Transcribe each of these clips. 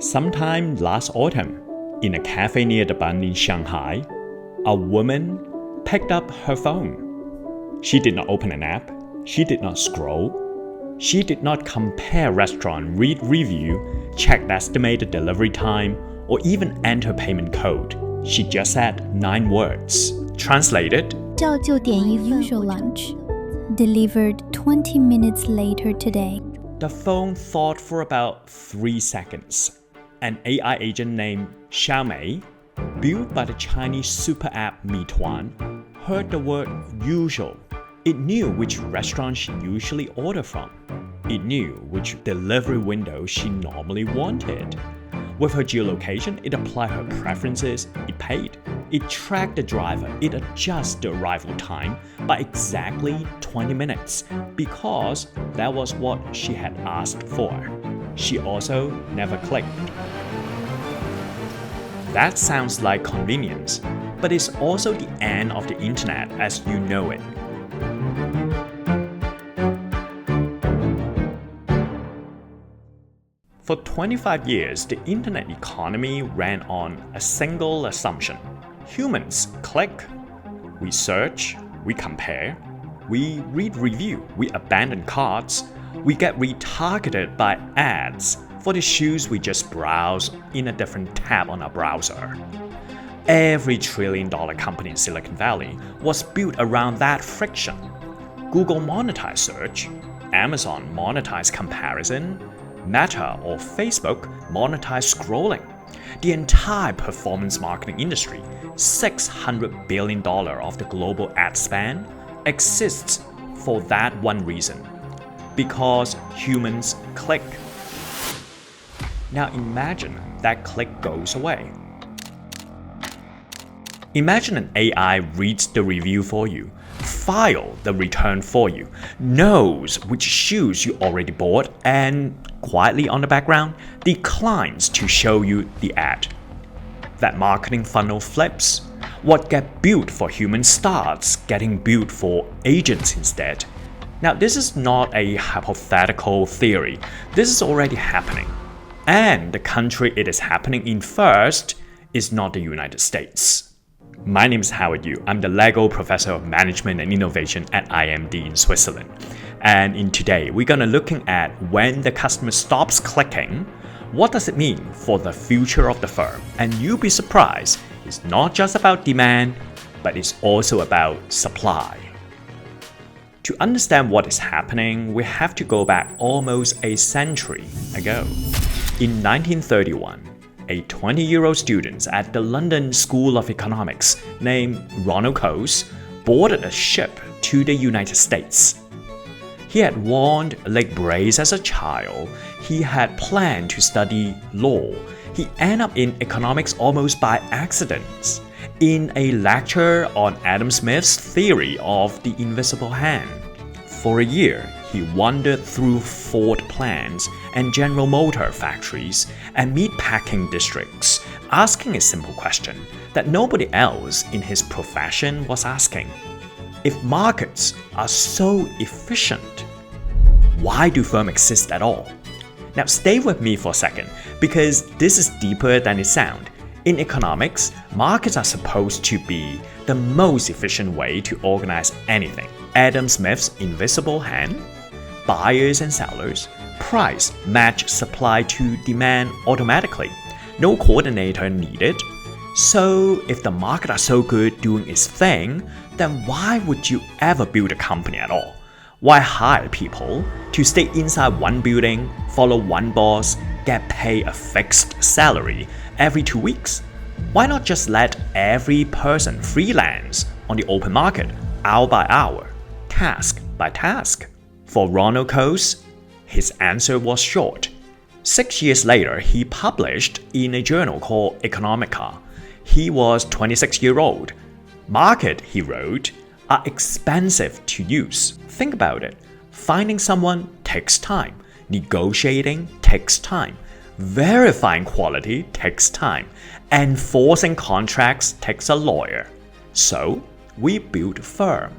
Sometime last autumn, in a cafe near the Bund in Shanghai, a woman picked up her phone. She did not open an app, she did not scroll, she did not compare restaurant, read review, check the estimated delivery time, or even enter payment code. She just said 9 words. Translated, 照旧点一份 usual lunch, delivered 20 minutes later today. The phone thought for about 3 seconds. An AI agent named Xiaomei, built by the Chinese super app Meituan, heard the word usual. It knew which restaurant she usually ordered from. It knew which delivery window she normally wanted. With her geolocation, it applied her preferences, it paid. It tracked the driver, it adjusted the arrival time by exactly 20 minutes because that was what she had asked for. She also never clicked. That sounds like convenience, but it's also the end of the internet as you know it. For 25 years, the internet economy ran on a single assumption. Humans click, we search, we compare, we read review, we abandon carts, we get retargeted by ads for the shoes we just browse in a different tab on our browser. Every trillion-dollar company in Silicon Valley was built around that friction. Google monetized search, Amazon monetized comparison, Meta or Facebook monetized scrolling. The entire performance marketing industry, $600 billion of the global ad spend, exists for that one reason. Because humans click. Now imagine that click goes away. Imagine an AI reads the review for you, file the return for you, knows which shoes you already bought, and quietly on the background declines to show you the ad. That marketing funnel flips. What get built for humans starts getting built for agents instead. Now this is not a hypothetical theory. This is already happening. And the country it is happening in first is not the United States. My name is Howard Yu. I'm the Lego Professor of Management and Innovation at IMD in Switzerland. And in today, we're gonna looking at when the customer stops clicking, what does it mean for the future of the firm? And you'll be surprised, it's not just about demand, but it's also about supply. To understand what is happening, we have to go back almost a century ago. In 1931, a 20-year-old student at the London School of Economics named Ronald Coase boarded a ship to the United States. He had worn leg brace as a child. He had planned to study law. He ended up in economics almost by accident, in a lecture on Adam Smith's theory of the invisible hand. For a year, he wandered through Ford plants and General Motor factories and meatpacking districts, asking a simple question that nobody else in his profession was asking. If markets are so efficient, why do firms exist at all? Now stay with me for a second, because this is deeper than it sounds. In economics, markets are supposed to be the most efficient way to organize anything. Adam Smith's invisible hand, buyers and sellers, price match supply to demand automatically. No coordinator needed. So if the market are so good doing its thing, then why would you ever build a company at all? Why hire people to stay inside one building, follow one boss, get paid a fixed salary every 2 weeks? Why not just let every person freelance on the open market, hour by hour, task by task? For Ronald Coase, his answer was short. 6 years later, he published in a journal called Economica. He was 26 years old. Market, he wrote, are expensive to use. Think about it. Finding someone takes time. Negotiating takes time. Verifying quality takes time. Enforcing contracts takes a lawyer. So, we built a firm.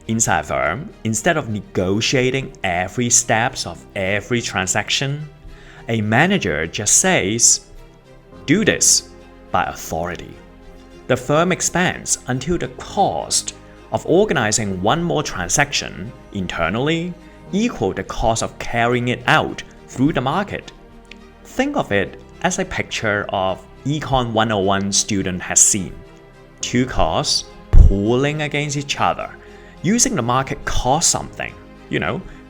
Inside a firm, instead of negotiating every steps of every transaction, A manager just says, "Do this," by authority. The firm expands until the cost of organizing one more transaction internally equal the cost of carrying it out through the market. Think of it as a picture of Econ 101 student has seen. Two costs pulling against each other. Using the market costs something.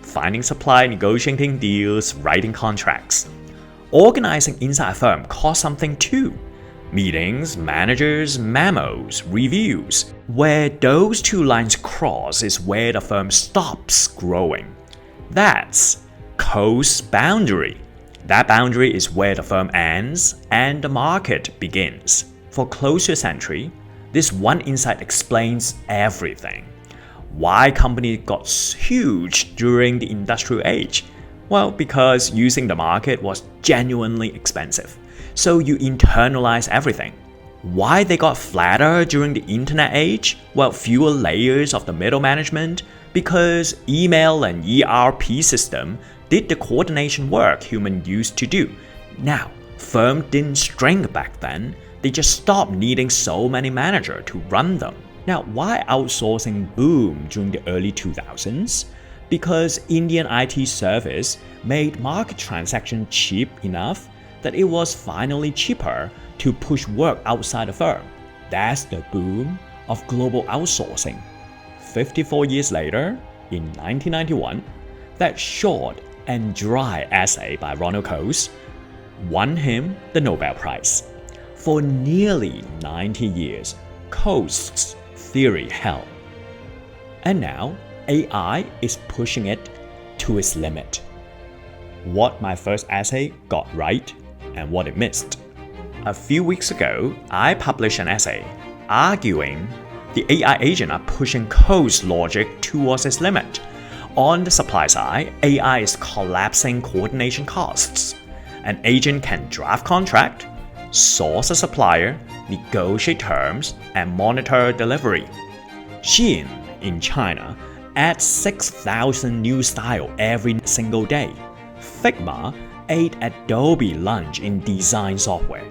Finding supply, negotiating deals, writing contracts. Organizing inside a firm costs something too. Meetings, managers, memos, reviews. Where those two lines cross is where the firm stops growing. That's Coase's boundary. That boundary is where the firm ends and the market begins. For close to a century, this one insight explains everything. Why companies got huge during the industrial age? Well, because using the market was genuinely expensive. So you internalize everything. Why they got flatter during the internet age? Well, fewer layers of the middle management, because email and ERP system did the coordination work humans used to do. Now, firms didn't shrink back then, they just stopped needing so many managers to run them. Now, why outsourcing boomed during the early 2000s? Because Indian IT service made market transaction cheap enough that it was finally cheaper to push work outside the firm. That's the boom of global outsourcing. 54 years later, in 1991, that short and dry essay by Ronald Coase won him the Nobel Prize. For nearly 90 years, Coase's theory held. And now, AI is pushing it to its limit. What my first essay got right and what it missed. A few weeks ago, I published an essay arguing the AI agent are pushing Coase's logic towards its limit. On the supply side, AI is collapsing coordination costs. An agent can draft contract, source a supplier, negotiate terms, and monitor delivery. Shein in China adds 6,000 new styles every single day. Figma ate Adobe lunch in design software.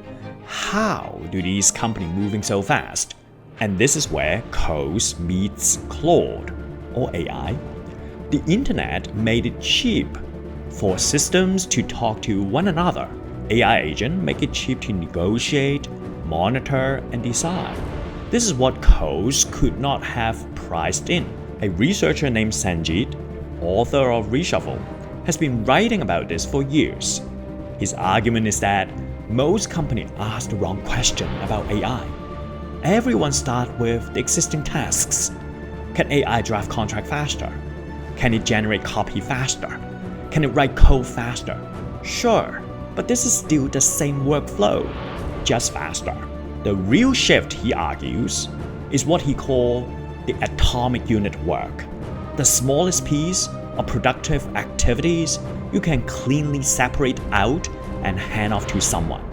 How do these companies moving so fast? And this is where Coase meets Claude, or AI. The internet made it cheap for systems to talk to one another. AI agents make it cheap to negotiate, monitor, and decide. This is what Coase could not have priced in. A researcher named Sanjit, author of Reshuffle, has been writing about this for years. His argument is that most companies ask the wrong question about AI. Everyone starts with the existing tasks. Can AI draft contract faster? Can it generate copy faster? Can it write code faster? Sure, but this is still the same workflow, just faster. The real shift, he argues, is what he calls the atomic unit work. The smallest piece of productive activities you can cleanly separate out and hand off to someone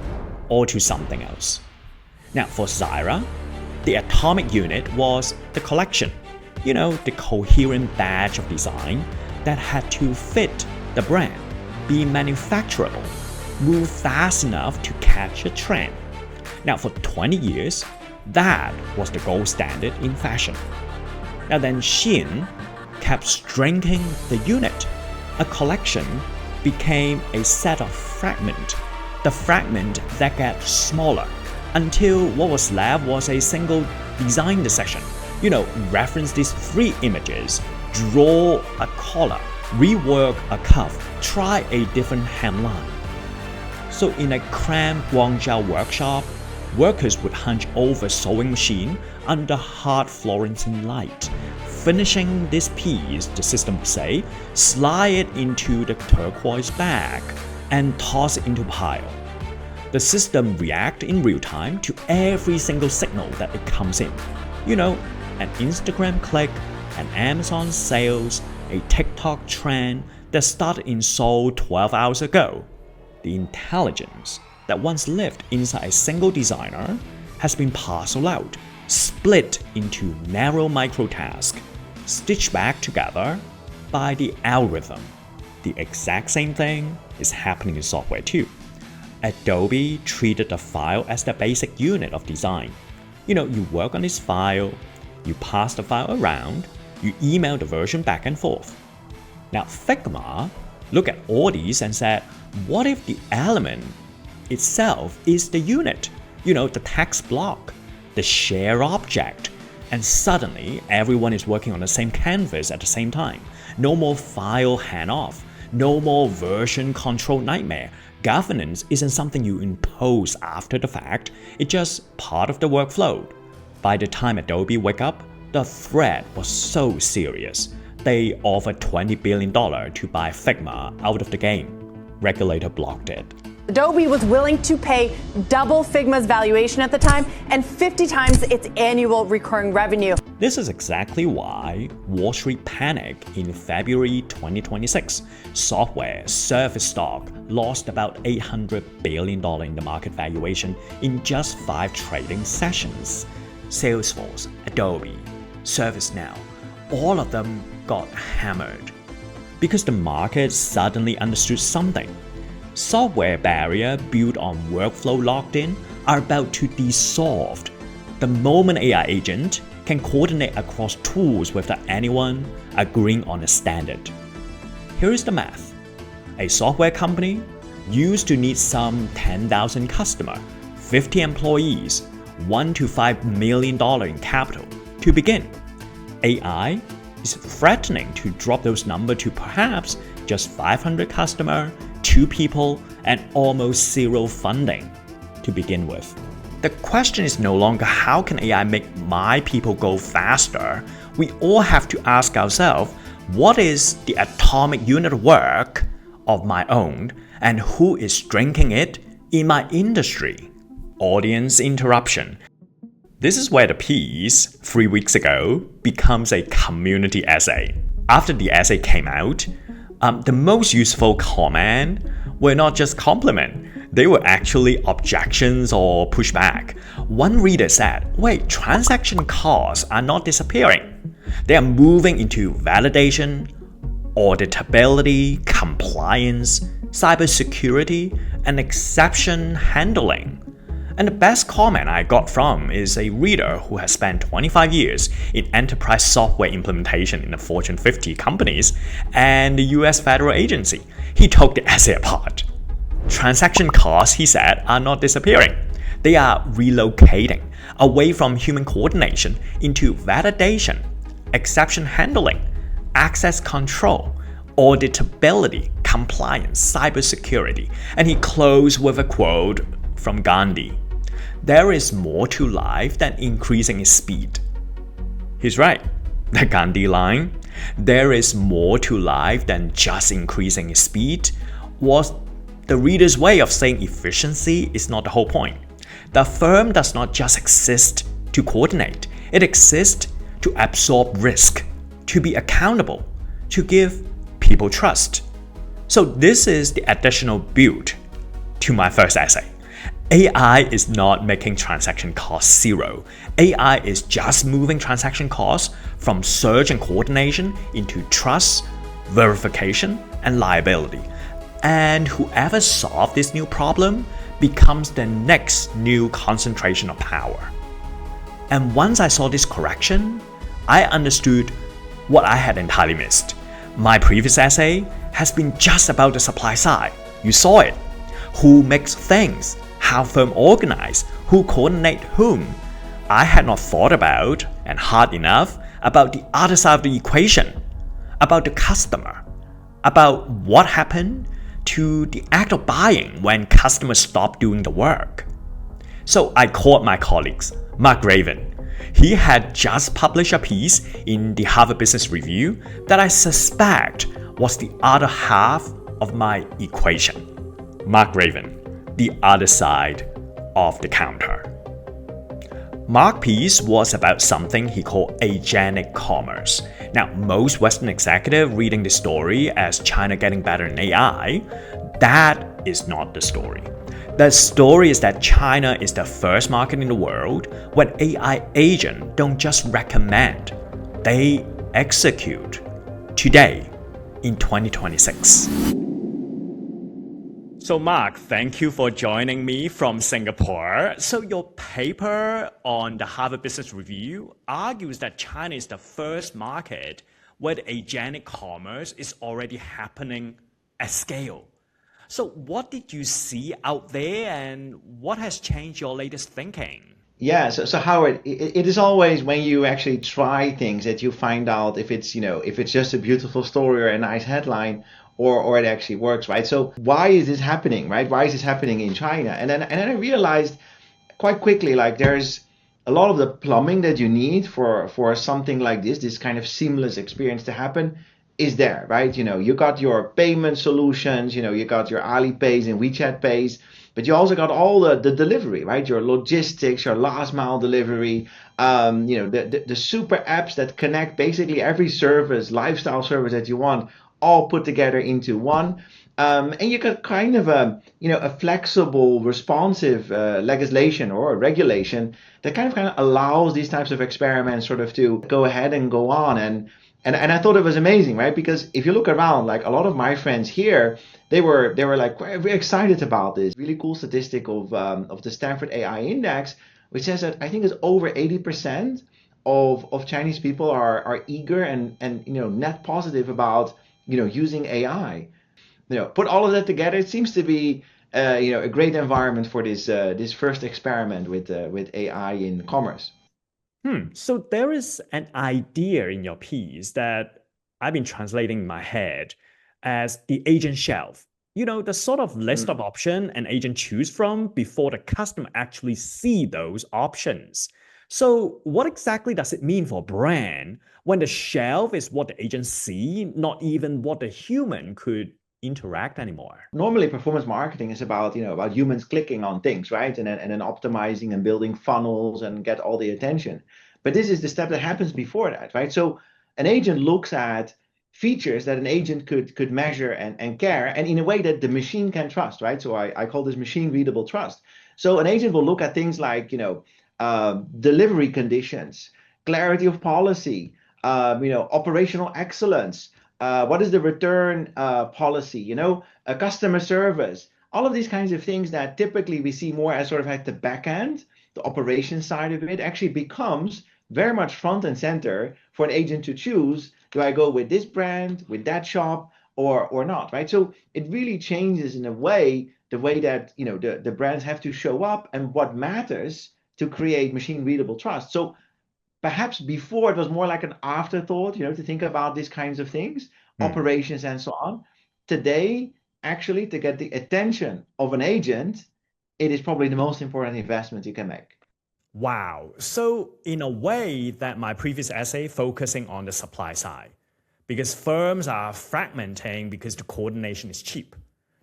or to something else. Now for Zyra, the atomic unit was the collection, the coherent batch of design that had to fit the brand, be manufacturable, move fast enough to catch a trend. Now for 20 years, that was the gold standard in fashion. Now then Shein kept shrinking the unit. A collection became a set of fragments. The fragment that got smaller until what was left was a single design decision. Reference these 3 images, draw a collar, rework a cuff, try a different hemline. So in a cramped Guangzhou workshop, workers would hunch over sewing machine under hard fluorescent light. Finishing this piece, the system would say, slide it into the turquoise bag and toss it into a pile. The system reacts in real time to every single signal that it comes in. An Instagram click, an Amazon sales, a TikTok trend that started in Seoul 12 hours ago. The intelligence that once lived inside a single designer has been parceled out, split into narrow micro tasks, stitched back together by the algorithm. The exact same thing is happening in software too. Adobe treated the file as the basic unit of design. You work on this file, you pass the file around, you email the version back and forth. Now Figma looked at all these and said, what if the element itself is the unit? The text block, the share object, and suddenly everyone is working on the same canvas at the same time. No more file handoff, no more version control nightmare. Governance isn't something you impose after the fact, it's just part of the workflow. By the time Adobe wake up, the threat was so serious. They offered $20 billion to buy Figma out of the game. Regulator blocked it. Adobe was willing to pay double Figma's valuation at the time and 50 times its annual recurring revenue. This is exactly why Wall Street panicked in February 2026. Software service stock lost about $800 billion in the market valuation in just 5 trading sessions. Salesforce, Adobe, ServiceNow, all of them got hammered because the market suddenly understood something. Software barriers built on workflow locked in are about to dissolve. The moment AI agent can coordinate across tools without anyone agreeing on a standard. Here is the math. A software company used to need some 10,000 customers, 50 employees, $1 to $5 million in capital to begin. AI is threatening to drop those numbers to perhaps just 500 customers, 2 people, and almost 0 funding to begin with. The question is no longer how can AI make my people go faster? We all have to ask ourselves, what is the atomic unit of work of my own and who is drinking it in my industry? Audience interruption. This is where the piece 3 weeks ago becomes a community essay. After the essay came out, the most useful comment were not just compliment, they were actually objections or pushback. One reader said, wait, transaction costs are not disappearing. They are moving into validation, auditability, compliance, cybersecurity, and exception handling. And the best comment I got from is a reader who has spent 25 years in enterprise software implementation in the Fortune 50 companies and the US federal agency. He took the essay apart. Transaction costs, he said, are not disappearing. They are relocating away from human coordination into validation, exception handling, access control, auditability, compliance, cybersecurity. And he closed with a quote from Gandhi. There is more to life than increasing its speed. He's right. The Gandhi line, there is more to life than just increasing its speed, was the reader's way of saying efficiency is not the whole point. The firm does not just exist to coordinate, it exists to absorb risk, to be accountable, to give people trust. So this is the additional build to my first essay. AI is not making transaction costs 0. AI is just moving transaction costs from search and coordination into trust, verification, and liability. And whoever solves this new problem becomes the next new concentration of power. And once I saw this correction, I understood what I had entirely missed. My previous essay has been just about the supply side. You saw it. Who makes things? How firms organize, who coordinate whom. I had not thought about, and hard enough, about the other side of the equation, about the customer, about what happened to the act of buying when customers stop doing the work. So I called my colleagues, Mark Raven. He had just published a piece in the Harvard Business Review that I suspect was the other half of my equation. Mark Raven, the other side of the counter. Mark's piece was about something he called agentic commerce. Now, most Western executives reading the story as China getting better in AI, that is not the story. The story is that China is the first market in the world when AI agents don't just recommend, they execute. Today, in 2026. So Mark, thank you for joining me from Singapore. So your paper on the Harvard Business Review argues that China is the first market where the agentic commerce is already happening at scale. So what did you see out there and what has changed your latest thinking? Yeah, so Howard, it is always when you actually try things that you find out if it's, if it's just a beautiful story or a nice headline or it actually works, right? So why is this happening, right? Why is this happening in China? And then I realized quite quickly, like there's a lot of the plumbing that you need for something like this kind of seamless experience to happen is there, right? You got your payment solutions, you got your Alipays and WeChat Pays, but you also got all the delivery, right? Your logistics, your last mile delivery, the super apps that connect basically every service, lifestyle service that you want, all put together into one. And you got kind of a flexible, responsive legislation or regulation that kind of allows these types of experiments sort of to go ahead and go on. And I thought it was amazing, right? Because if you look around, like a lot of my friends here, they were like very excited about this really cool statistic of the Stanford AI Index, which says that I think it's over 80% of Chinese people are eager and net positive about using AI. Put all of that together, it seems to be a great environment for this first experiment with AI in commerce. So there is an idea in your piece that I've been translating in my head as the agent shelf. The sort of list of options an agent choose from before the customer actually see those options. So what exactly does it mean for a brand when the shelf is what the agent see, not even what the human could interact anymore? Normally, performance marketing is about humans clicking on things, right? And then optimizing and building funnels and get all the attention. But this is the step that happens before that, right? So an agent looks at features that an agent could measure and care, and in a way that the machine can trust, right? So I call this machine readable trust. So an agent will look at things like delivery conditions, clarity of policy, operational excellence. What is the return policy? Customer service. All of these kinds of things that typically we see more as sort of at the back end, the operation side of it, actually becomes very much front and center for an agent to choose. Do I go with this brand, with that shop, or not? Right. So it really changes in a way the way that the brands have to show up and what matters to create machine readable trust. So perhaps before it was more like an afterthought, to think about these kinds of things, operations and so on. Today, actually, to get the attention of an agent, it is probably the most important investment you can make. Wow. So in a way that my previous essay focusing on the supply side, because firms are fragmenting because the coordination is cheap.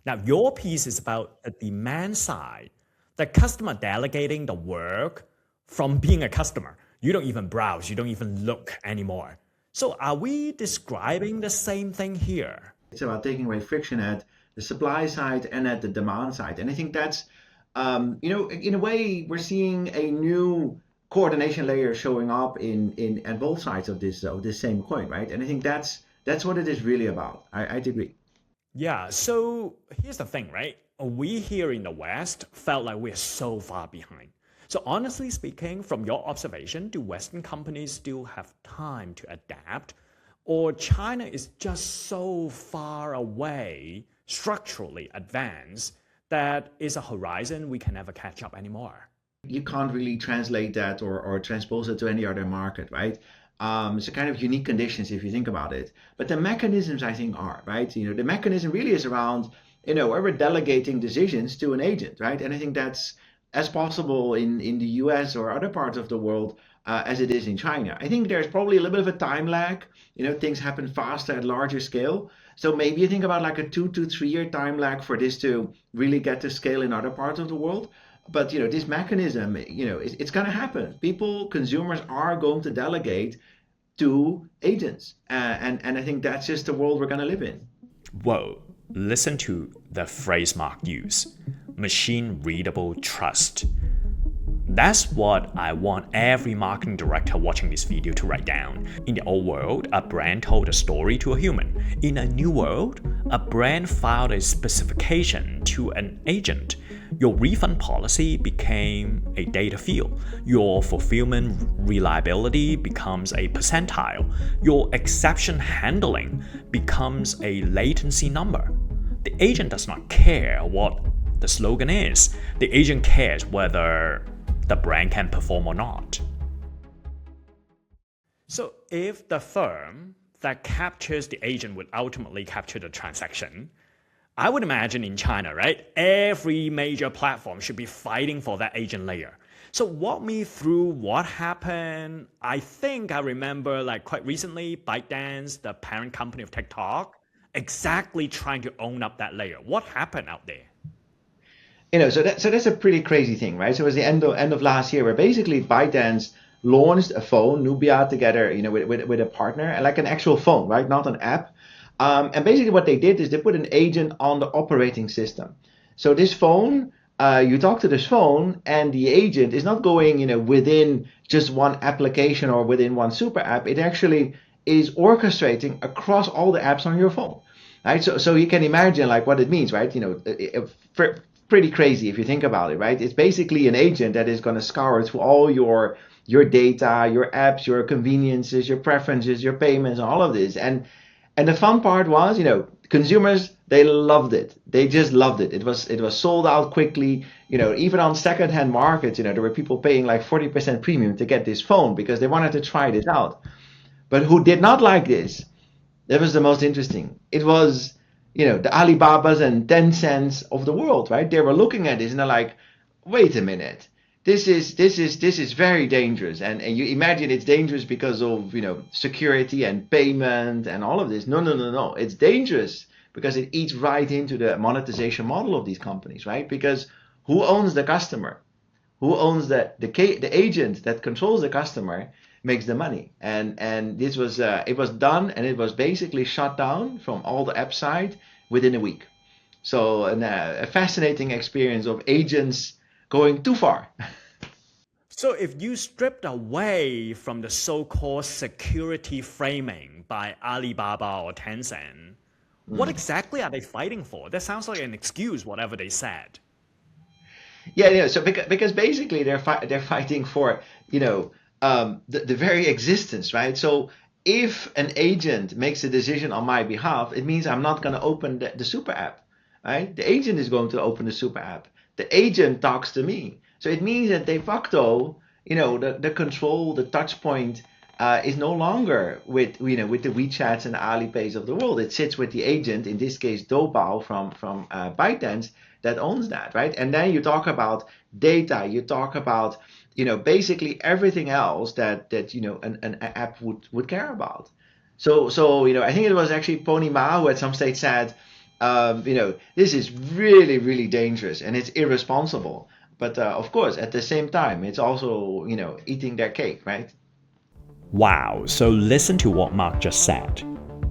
Now your piece is about the demand side, the customer delegating the work from being a customer. You don't even browse, you don't even look anymore. So are we describing the same thing here? It's about taking away friction at the supply side and at the demand side. And I think that's, in a way, we're seeing a new coordination layer showing up in at both sides of this same coin, right? And I think that's what it is really about. I'd agree. Yeah, so here's the thing, right? We here in the West felt like we're so far behind. So honestly speaking, from your observation, do Western companies still have time to adapt? Or China is just so far away, structurally advanced, that is a horizon we can never catch up anymore? You can't really translate that or transpose it to any other market, right? It's a kind of unique conditions if you think about it. But the mechanisms, I think, are, right? The mechanism really is around, where we're delegating decisions to an agent, right? And I think that's as possible in the US or other parts of the world as it is in China. I think there's probably a little bit of a time lag. Things happen faster at larger scale. So maybe you think about like a 2 to 3 year time lag for this to really get to scale in other parts of the world. But this mechanism, it's going to happen. Consumers are going to delegate to agents, and I think that's just the world we're going to live in. Whoa! Listen to the phrase Mark used: machine readable trust. That's what I want every marketing director watching this video to write down. In the old world, a brand told a story to a human. In a new world, a brand filed a specification to an agent. Your refund policy became a data field. Your fulfillment reliability becomes a percentile. Your exception handling becomes a latency number. The agent does not care what the slogan is. The agent cares whether the brand can perform or not. So if the firm that captures the agent would ultimately capture the transaction, I would imagine in China, right? Every major platform should be fighting for that agent layer. So walk me through what happened. I think I remember quite recently, ByteDance, the parent company of TikTok, exactly trying to own up that layer. What happened out there? So that's a pretty crazy thing, right? So it was the end of last year where basically ByteDance launched a phone, Nubia, together, with a partner, like an actual phone, right? Not an app. And basically what they did is they put an agent on the operating system. So this phone, you talk to this phone and the agent is not going, within just one application or within one super app. It actually is orchestrating across all the apps on your phone, right? So you can imagine what it means, right? Pretty crazy if you think about it, right? It's basically an agent that is going to scour through all your data, your apps, your conveniences, your preferences, your payments, all of this. And the fun part was, consumers, they loved it. They just loved it. It was sold out quickly. Even on secondhand markets, there were people paying 40% premium to get this phone because they wanted to try this out. But who did not like this? That was the most interesting. It was the Alibabas and Tencents of the world, right? They were looking at this and they're like, wait a minute, this is very dangerous. And you imagine it's dangerous because of, security and payment and all of this. No. It's dangerous because it eats right into the monetization model of these companies, right? Because who owns the customer? Who owns the agent that controls the customer makes the money. And this was it was done, and it was basically shut down from all the app side within a week. So a fascinating experience of agents going too far. So if you stripped away from the so-called security framing by Alibaba or Tencent, what exactly are they fighting for? That sounds like an excuse, whatever they said. Yeah. So because basically they're fighting for the very existence, right? So if an agent makes a decision on my behalf, it means I'm not going to open the super app, right? The agent is going to open the super app. The agent talks to me. So it means that de facto, the control, the touch point is no longer with the WeChats and Alipays of the world. It sits with the agent, in this case, Doubao from ByteDance, that owns that, right? And then you talk about data, you talk about basically everything else that an app would care about. So I think it was actually Pony Ma who at some stage said, this is really, really dangerous and it's irresponsible. But of course, at the same time, it's also eating their cake, right? Wow, so listen to what Mark just said.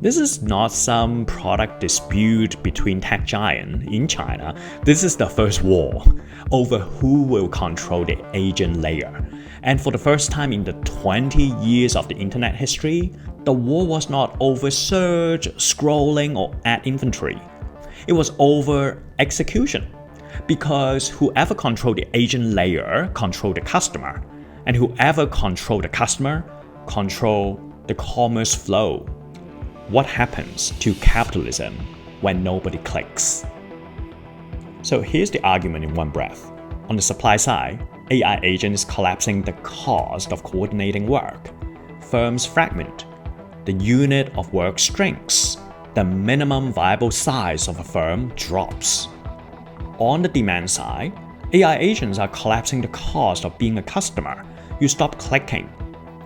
This is not some product dispute between tech giants in China. This is the first war over who will control the agent layer. And for the first time in the 20 years of the internet history, the war was not over search, scrolling, or ad inventory. It was over execution. Because whoever controlled the agent layer controlled the customer, and whoever controlled the customer controlled the commerce flow. What happens to capitalism when nobody clicks? So here's the argument in one breath. On the supply side, AI agent is collapsing the cost of coordinating work. Firms fragment. The unit of work shrinks. The minimum viable size of a firm drops. On the demand side, AI agents are collapsing the cost of being a customer. You stop clicking.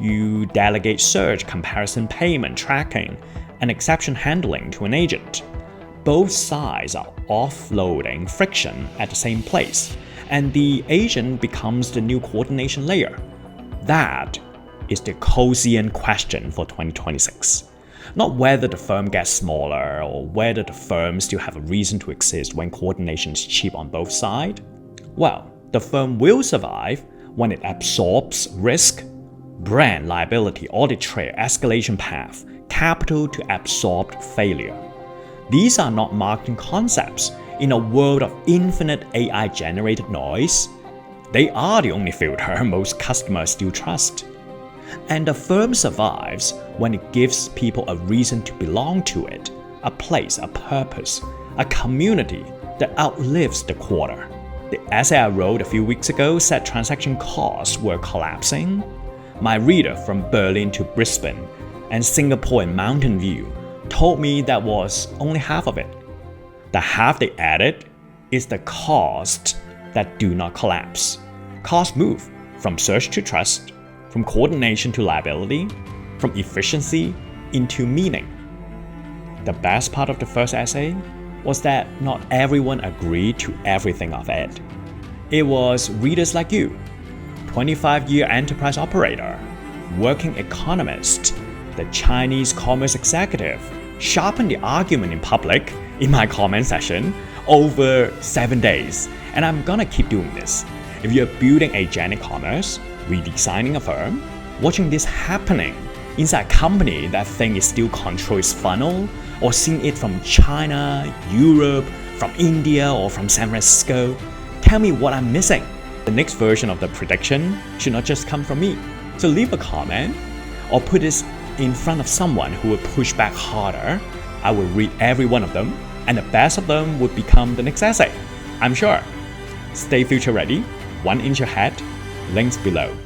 You delegate search, comparison, payment, tracking, and exception handling to an agent. Both sides are offloading friction at the same place, and the agent becomes the new coordination layer. That is the Coasean question for 2026. Not whether the firm gets smaller or whether the firm still have a reason to exist when coordination is cheap on both sides. Well, the firm will survive when it absorbs risk, brand liability, audit trail, escalation path, capital to absorb failure. These are not marketing concepts in a world of infinite AI-generated noise. They are the only filter most customers still trust. And the firm survives when it gives people a reason to belong to it, a place, a purpose, a community that outlives the quarter. The essay I wrote a few weeks ago said transaction costs were collapsing. My reader from Berlin to Brisbane and Singapore and Mountain View told me that was only half of it. The half they added is the cost that do not collapse. Costs move from search to trust, from coordination to liability, from efficiency into meaning. The best part of the first essay was that not everyone agreed to everything of it. It was readers like you, 25-year enterprise operator, working economist, the Chinese commerce executive, sharpened the argument in public in my comment section over 7 days. And I'm gonna keep doing this. If you're building agentic commerce, redesigning a firm, watching this happening inside a company that think it still controls funnel, or seeing it from China, Europe, from India, or from San Francisco, tell me what I'm missing. The next version of the prediction should not just come from me. So leave a comment or put this in front of someone who will push back harder. I will read every one of them, and the best of them would become the next essay, I'm sure. Stay future ready, 1 inch ahead, links below.